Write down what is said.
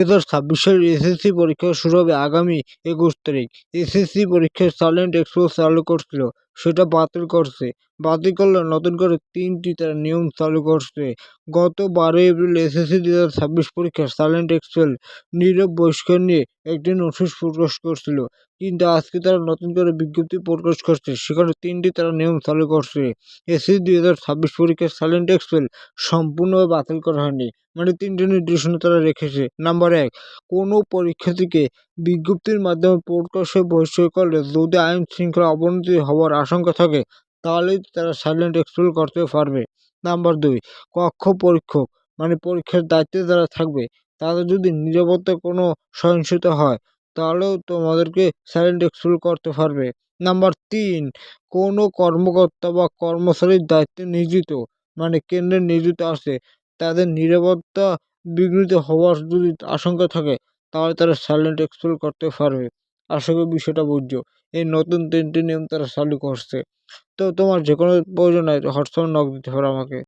2026 সালের এসএসসি পরীক্ষা শুরু হবে আগামী 21 তারিখ। এসএসসি পরীক্ষায় সাইলেন্ট এক্সপ্রেস চালু করছিল, সেটা বাতিল করছে। বাতিল করলে নতুন করে 3টি তারা নিয়ম চালু করছে। গত 12 এপ্রিল এসএসসি 2026 পরীক্ষার সাইলেন্ট এক্সপ্রেস নীরব বহিষ্কার নিয়ে একটি নোটিশ প্রকাশ করছিল, কিন্তু আজকে তারা নতুন করে বিজ্ঞপ্তি প্রকাশ করছে, সেখানে 3টি তারা নিয়ম চালু করছে। এসএসসি 2026 পরীক্ষার সাইলেন্ট এক্সপ্রেস সম্পূর্ণভাবে বাতিল করা হয়নি, মানে 3টি নির্দেশনা তারা রেখেছে। নাম্বার 1, কোনো পরীক্ষার্থীকে বিজ্ঞপ্তির মাধ্যমে প্রকাশ্যে বহিষ্কার করলে যদি আইন শৃঙ্খলা অবনতি হওয়ার আশঙ্কা থাকে, তাহলেই তারা সাইলেন্ট এক্সপ্রেস করতে পারবে। নাম্বার 2, কক্ষ পরীক্ষক মানে পরীক্ষার দায়িত্বে যারা থাকবে, তাদের যদি নিরাপত্তার কোনো সহিংসতা হয়, তাহলেও তোমাদেরকে সাইলেন্ট এক্সপ্রেস করতে পারবে। নাম্বার 3, কোনো কর্মকর্তা বা কর্মচারীর দায়িত্বে নিয়োজিত মানে কেন্দ্রে নিয়োজিত আছে, তাদের নিরাপত্তা বিঘ্নিত হওয়ার যদি আশঙ্কা থাকে, তাহলে তারা সাইলেন্ট এক্সপ্রেস করতে পারবে। আশা করি বিষয়টা বুঝছো। এই নতুন 3টি নিয়ম তারা চালু করছে। তো তোমার যে কোনো প্রয়োজন হয় হোয়াটসঅ্যাপে নক দিতে পারো আমাকে।